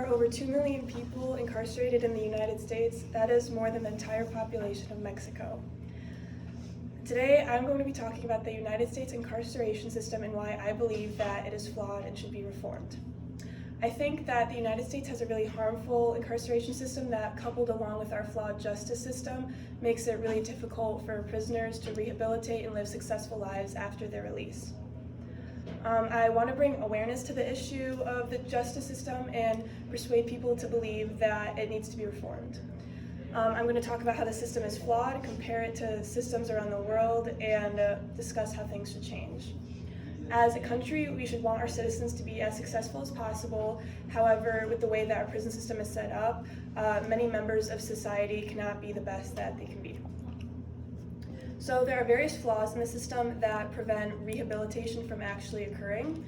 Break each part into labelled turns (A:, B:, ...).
A: are over 2 million people incarcerated in the United States. That is more than the entire population of Mexico. Today, I'm going to be talking about the United States incarceration system and why I believe that it is flawed and should be reformed. I think that the United States has a really harmful incarceration system that, coupled along with our flawed justice system, makes it really difficult for prisoners to rehabilitate and live successful lives after their release. I want to bring awareness to the issue of the justice system and persuade people to believe that it needs to be reformed. I'm going to talk about how the system is flawed, compare it to systems around the world, and discuss how things should change. As a country, we should want our citizens to be as successful as possible. However, with the way that our prison system is set up, many members of society cannot be the best that they can be. So there are various flaws in the system that prevent rehabilitation from actually occurring.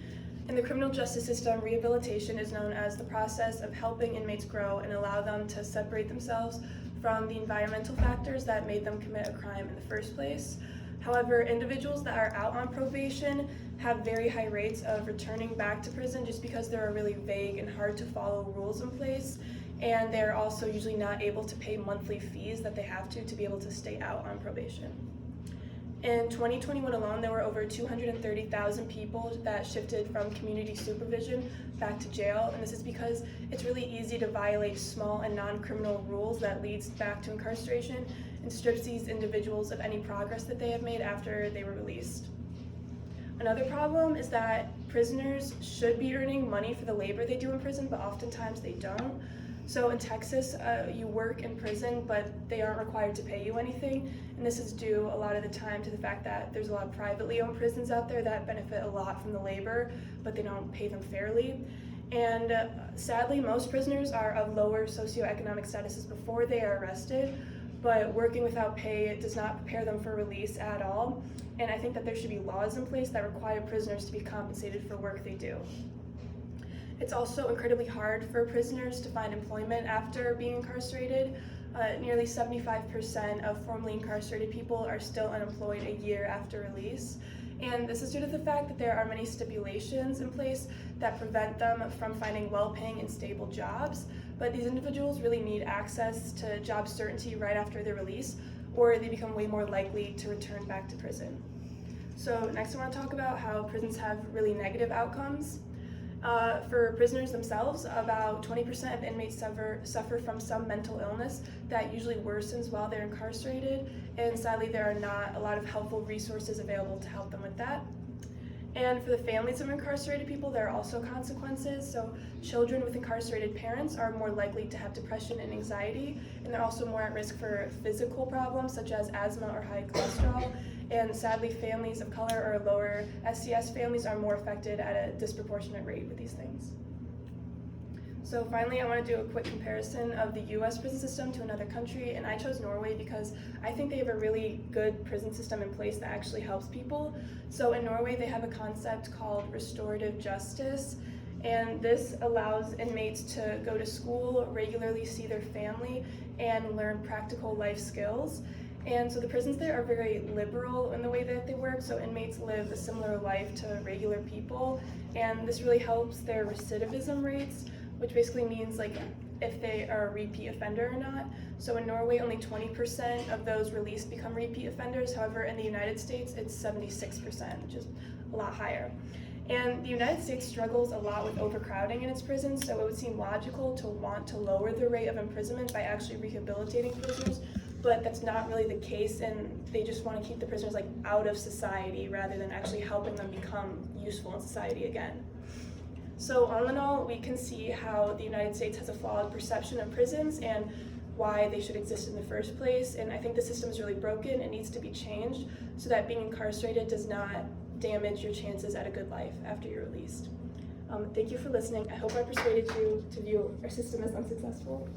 A: In the criminal justice system, rehabilitation is known as the process of helping inmates grow and allow them to separate themselves from the environmental factors that made them commit a crime in the first place. However, individuals that are out on probation have very high rates of returning back to prison just because there are really vague and hard to follow rules in place, and they're also usually not able to pay monthly fees that they have to be able to stay out on probation. In 2021 alone, there were over 230,000 people that shifted from community supervision back to jail, and this is because it's really easy to violate small and non-criminal rules that leads back to incarceration and strips these individuals of any progress that they have made after they were released. Another problem is that prisoners should be earning money for the labor they do in prison, but oftentimes they don't. So in Texas, you work in prison, but they aren't required to pay you anything. And this is due a lot of the time to the fact that there's a lot of privately owned prisons out there that benefit a lot from the labor, but they don't pay them fairly. And sadly, most prisoners are of lower socioeconomic statuses before they are arrested, but working without pay does not prepare them for release at all. And I think that there should be laws in place that require prisoners to be compensated for work they do. It's also incredibly hard for prisoners to find employment after being incarcerated. Nearly 75% of formerly incarcerated people are still unemployed a year after release. And this is due to the fact that there are many stipulations in place that prevent them from finding well-paying and stable jobs. But these individuals really need access to job certainty right after their release, or they become way more likely to return back to prison. So next I want to talk about how prisons have really negative outcomes. For prisoners themselves, about 20% of inmates suffer from some mental illness that usually worsens while they're incarcerated, and sadly there are not a lot of helpful resources available to help them with that. And for the families of incarcerated people, there are also consequences. So children with incarcerated parents are more likely to have depression and anxiety, and they're also more at risk for physical problems such as asthma or high cholesterol. And sadly, families of color or lower SES families are more affected at a disproportionate rate with these things. So finally, I want to do a quick comparison of the US prison system to another country, and I chose Norway because I think they have a really good prison system in place that actually helps people. So in Norway, they have a concept called restorative justice, and this allows inmates to go to school, regularly see their family, and learn practical life skills. And so the prisons there are very liberal in the way that they work, so inmates live a similar life to regular people, and this really helps their recidivism rates, which basically means like if they are a repeat offender or not. So in Norway, only 20% of those released become repeat offenders. However, in the United States, it's 76%, which is a lot higher. And the United States struggles a lot with overcrowding in its prisons, so it would seem logical to want to lower the rate of imprisonment by actually rehabilitating prisoners, but that's not really the case, and they just want to keep the prisoners like out of society rather than actually helping them become useful in society again. So all in all, we can see how the United States has a flawed perception of prisons and why they should exist in the first place, and I think the system is really broken and needs to be changed so that being incarcerated does not damage your chances at a good life after you're released. Thank you for listening. I hope I persuaded you to view our system as unsuccessful.